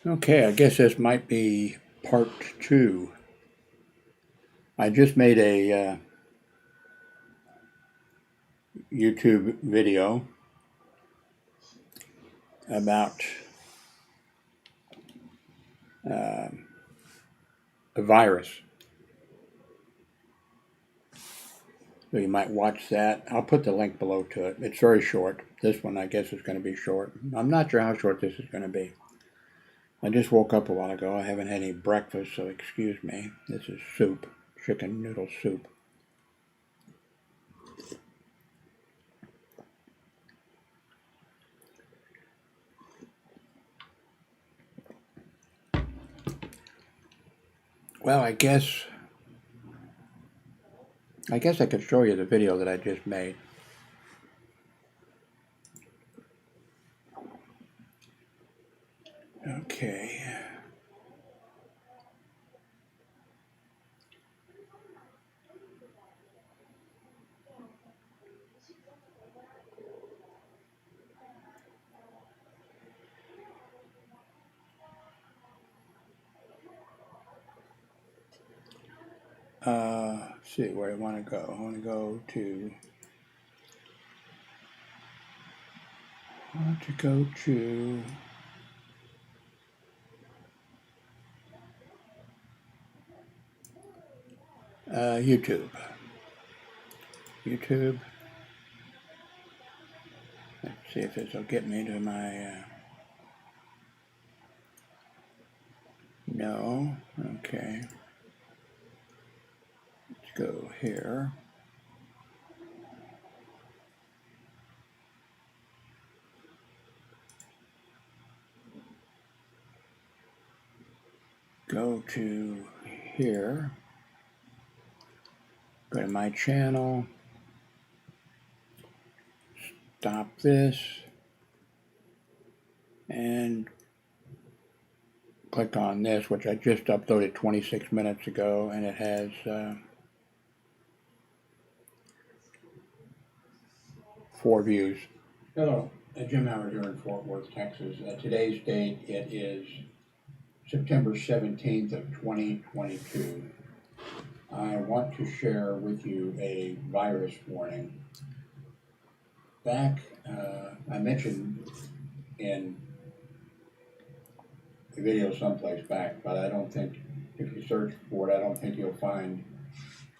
Okay, I guess this might be part 2. I just made a YouTube video about a virus. So you might watch that. I'll put the link below to it. It's very short. This one I guess is going to be short. I'm not sure how short this is going to be. I just woke up a while ago. I haven't had any breakfast, so excuse me. This is soup, chicken noodle soup. Well, I guess I could show you the video that I just made. Okay. Let's see where I want to go. I want to go to YouTube. Let's see if this will get me to my. No. Okay. Let's go here. Go to here. Go to my channel. Stop this. And click on this, which I just uploaded 26 minutes ago, and it has 4 views. Hello, Jim Howard here in Fort Worth, Texas. Today's date, it is September 17th of 2022. I want to share with you a virus warning. Back, I mentioned in the video someplace back, but I don't think, if you search for it, I don't think you'll find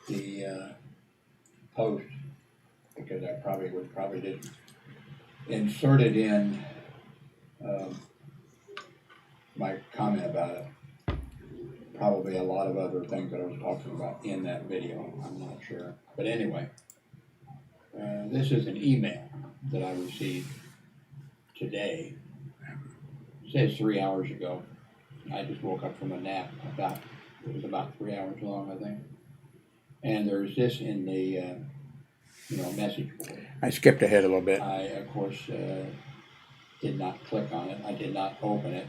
the post, because I probably just inserted in my comment about it. Probably a lot of other things that I was talking about in that video, I'm not sure. But anyway, this is an email that I received today. It says 3 hours ago. I just woke up from a nap. It was about 3 hours long, I think. And there's this in the message board. I skipped ahead a little bit. I, of course, did not click on it. I did not open it.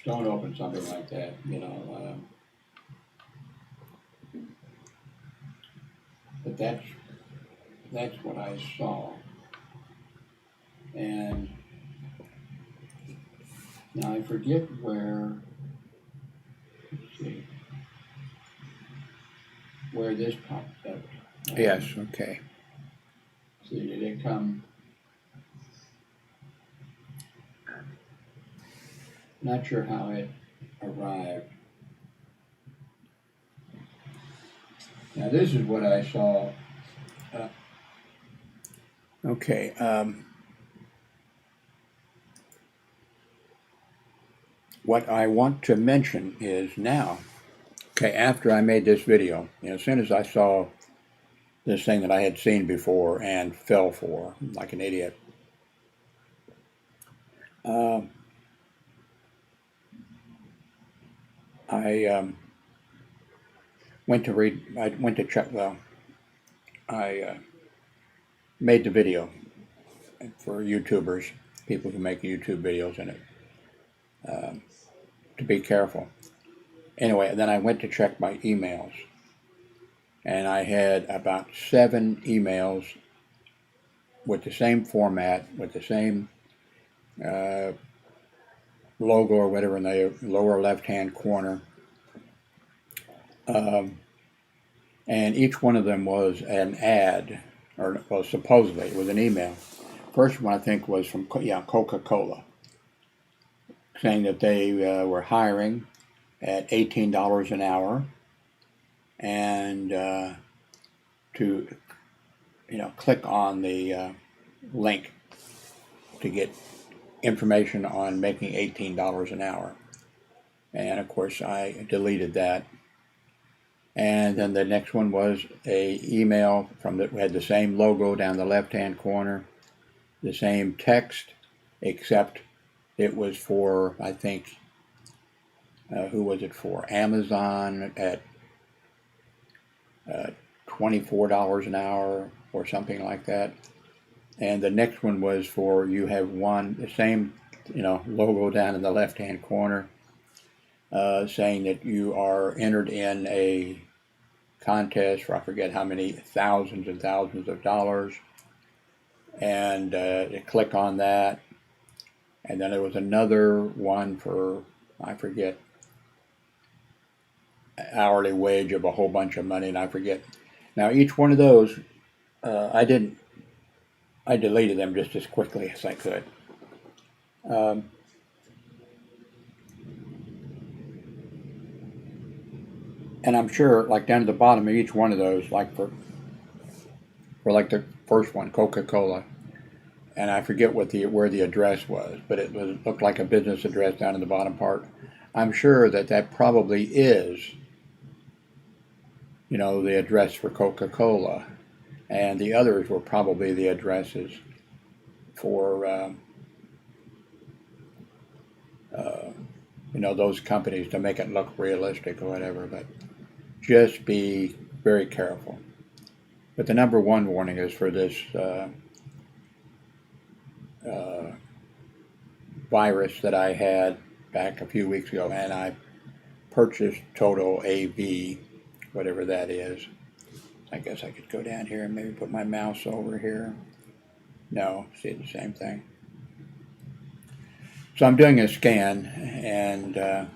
Don't open something like that, But that's what I saw. And now I forget where, let's see, where this popped up. Yes, okay. See, did it come? Not sure how it arrived. Now this is what I saw. Okay. What I want to mention is now, okay, after I made this video, as soon as I saw this thing that I had seen before and fell for like an idiot, I went to check, I made the video for YouTubers, people who make YouTube videos in it, to be careful. Anyway, then I went to check my emails, and I had about 7 emails with the same format, with the same logo or whatever in the lower left-hand corner. And each one of them was an ad, or well, supposedly it was an email. First one I think was from Coca-Cola, saying that they were hiring at $18 an hour, and to click on the link to get information on making $18 an hour. And of course I deleted that. And then the next one was a email from that had the same logo down the left-hand corner, the same text, except it was for, I think, who was it for? Amazon at $24 an hour or something like that. And the next one was for, you have won, the same logo down in the left-hand corner, saying that you are entered in a contest for I forget how many thousands and thousands of dollars, and you click on that, and then there was another one for I forget hourly wage of a whole bunch of money, and I forget. Now each one of those I deleted them just as quickly as I could. And I'm sure, like down at the bottom of each one of those, like for like the first one, Coca-Cola, and I forget where the address was, but it looked like a business address down in the bottom part. I'm sure that probably is, the address for Coca-Cola, and the others were probably the addresses for those companies to make it look realistic or whatever. But just be very careful. But the number one warning is for this virus that I had back a few weeks ago, and I purchased Total AV, whatever that is. I guess I could go down here and maybe put my mouse over here. No, see, the same thing. So I'm doing a scan, and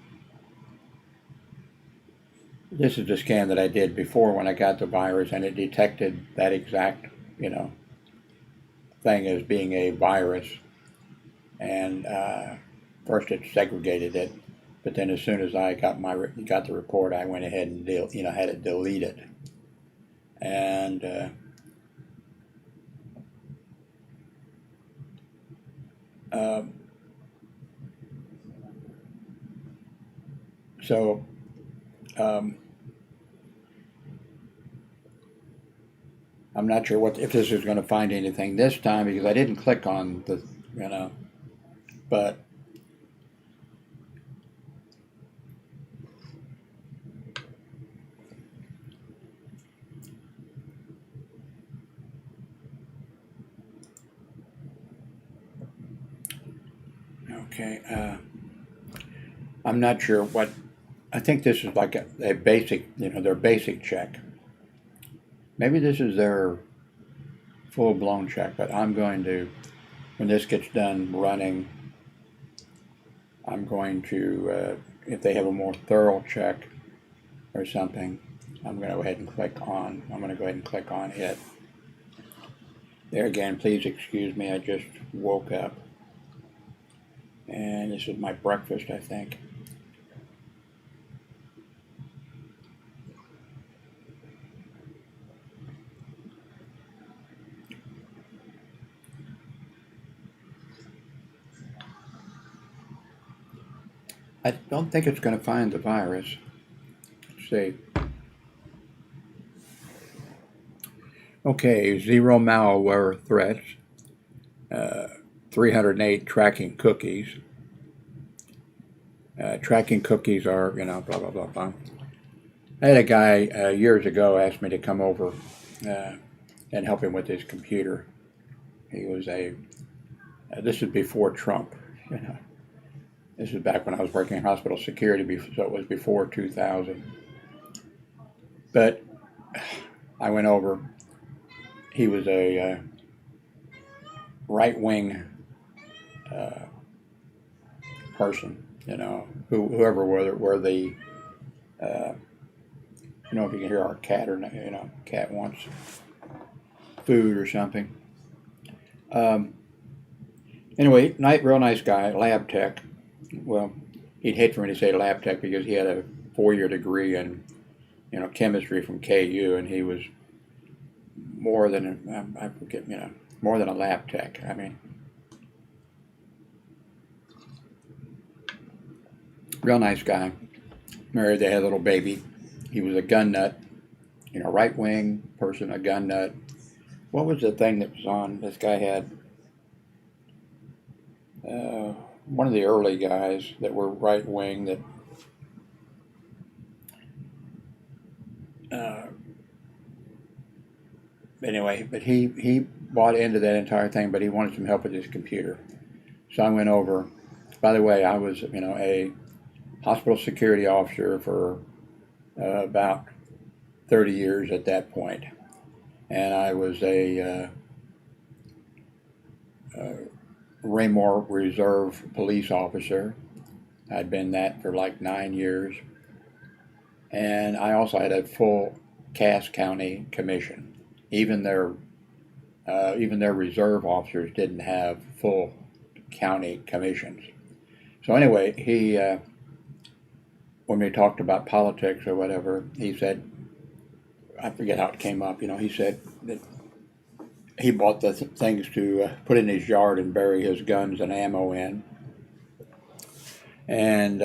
this is the scan that I did before when I got the virus, and it detected that exact, thing as being a virus. And first it segregated it, but then as soon as I got the report, I went ahead and had it deleted. And so I'm not sure if this is going to find anything this time, because I didn't click on the, but okay, I'm not sure what, I think this is like a basic, their basic check. Maybe this is their full-blown check, but I'm going to, when this gets done running, I'm going to, if they have a more thorough check or something, I'm going to go ahead and click on it. There again, please excuse me, I just woke up. And this is my breakfast, I think. I don't think it's going to find the virus. Let's see. Okay, 0 malware threats, 308 tracking cookies. Tracking cookies are, blah, blah, blah, blah. I had a guy years ago ask me to come over and help him with his computer. He was this is before Trump, This is back when I was working in hospital security, so it was before 2000. But I went over. He was a right-wing person, you know, whoever were the, you know, if you can hear our cat or not, you know, cat wants food or something. Anyway, real nice guy, lab tech. Well, he'd hate for me to say lab tech because he had a 4-year degree in, you know, chemistry from KU, and he was more than I forget, you know, more than a lab tech. I mean, real nice guy. Married, they had a little baby. He was a gun nut, you know, right wing person, a gun nut. What was the thing that was on? This guy had one of the early guys that were right wing that anyway, but he bought into that entire thing, but he wanted some help with his computer. So I went over. By the way, I was, you know, a hospital security officer for about 30 years at that point. And I was a Raymore Reserve police officer. I'd been that for like 9 years. And I also had a full Cass County commission. Even their reserve officers didn't have full county commissions. So anyway, he, when we talked about politics or whatever, he said, I forget how it came up, you know, he said that he bought the things to put in his yard and bury his guns and ammo in. And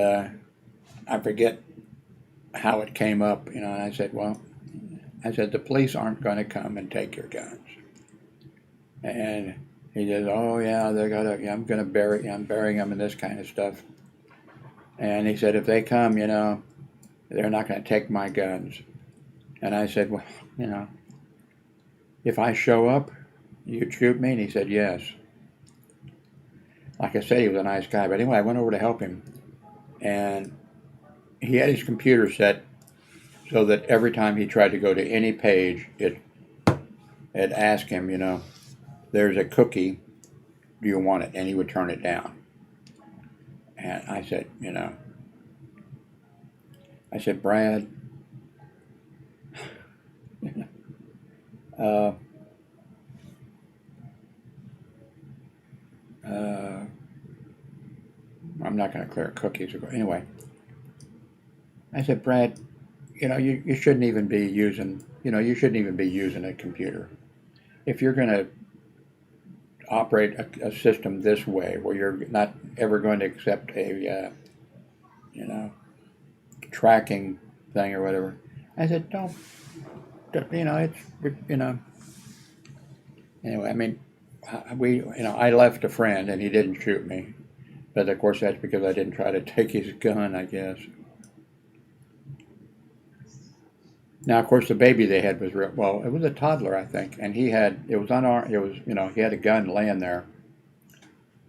I forget how it came up, you know, and I said, well, the police aren't going to come and take your guns. And he says, oh yeah, I'm burying them and this kind of stuff. And he said, if they come, you know, they're not going to take my guns. And I said, well, you know, if I show up, you'd shoot me? And he said, yes. Like I said, he was a nice guy. But anyway, I went over to help him. And he had his computer set so that every time he tried to go to any page, it asked him, you know, there's a cookie, do you want it? And he would turn it down. And I said, you know, Brad, I'm not going to clear cookies. Anyway, I said, Brad, you know, you shouldn't even be using, you know, a computer. If you're going to operate a system this way, where you're not ever going to accept a, you know, tracking thing or whatever. I said, don't, you know, it's, you know. Anyway, I mean, I left a friend and he didn't shoot me. But of course that's because I didn't try to take his gun, I guess. Now, of course, the baby they had was real, well, it was a toddler, I think, and he had, it was unarmed, it was, you know, he had a gun laying there.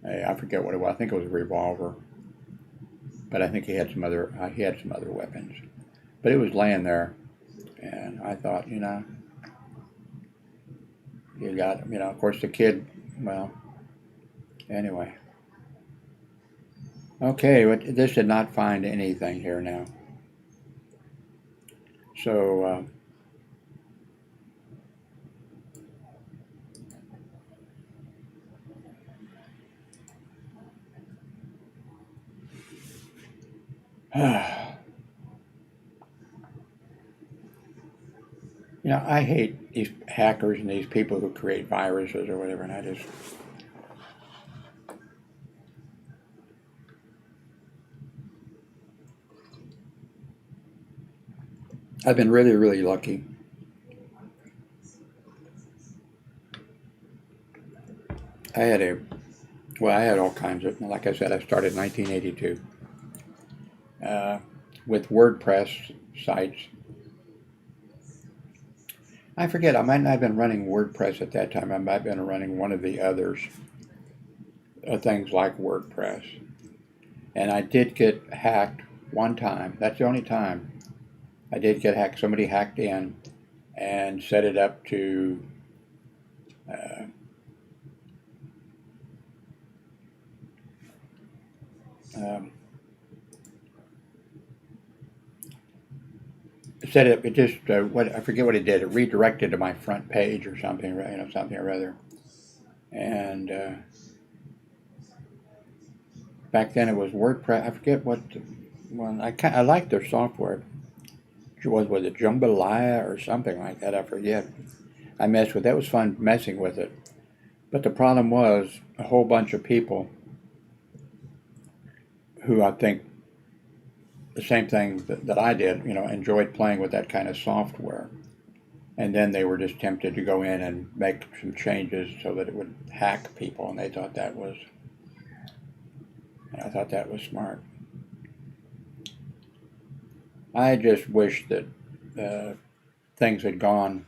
I forget what it was. I think it was a revolver. But I think he had some other weapons. But it was laying there, and I thought, you know, you got, you know, of course the kid, well, anyway. Okay, but this did not find anything here now. So, you know, I hate these hackers and these people who create viruses or whatever, and I've been really, really lucky. I had all kinds of, like I said, I started in 1982 with WordPress sites. I forget, I might not have been running WordPress at that time. I might have been running one of the others, things like WordPress. And I did get hacked one time. That's the only time I did get hacked. Somebody hacked in and set it up to it said it just what I forget what it did. It redirected to my front page or something, something or other. And back then it was WordPress. I forget what one. I liked their software. Was it Jambalaya or something like that? I forget. I messed with that. It was fun messing with it. But the problem was a whole bunch of people who I think the same thing that I did, enjoyed playing with that kind of software. And then they were just tempted to go in and make some changes so that it would hack people, and I thought that was smart. I just wish that things had gone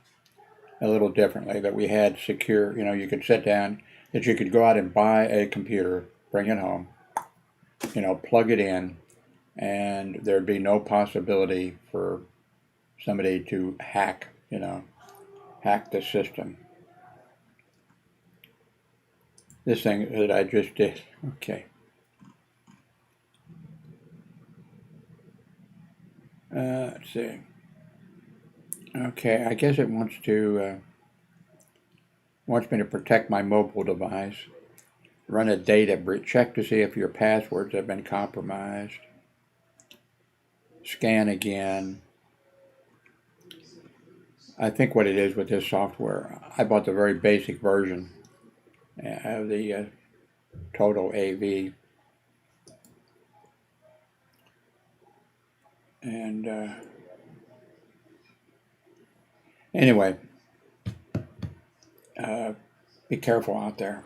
a little differently, that we had secure, you could sit down, that you could go out and buy a computer, bring it home, plug it in, and there'd be no possibility for somebody to hack the system. This thing that I just did, okay. Let's see. Okay, I guess it wants me to protect my mobile device. Run a data breach. Check to see if your passwords have been compromised. Scan again. I think what it is with this software, I bought the very basic version of the Total AV. And anyway, be careful out there.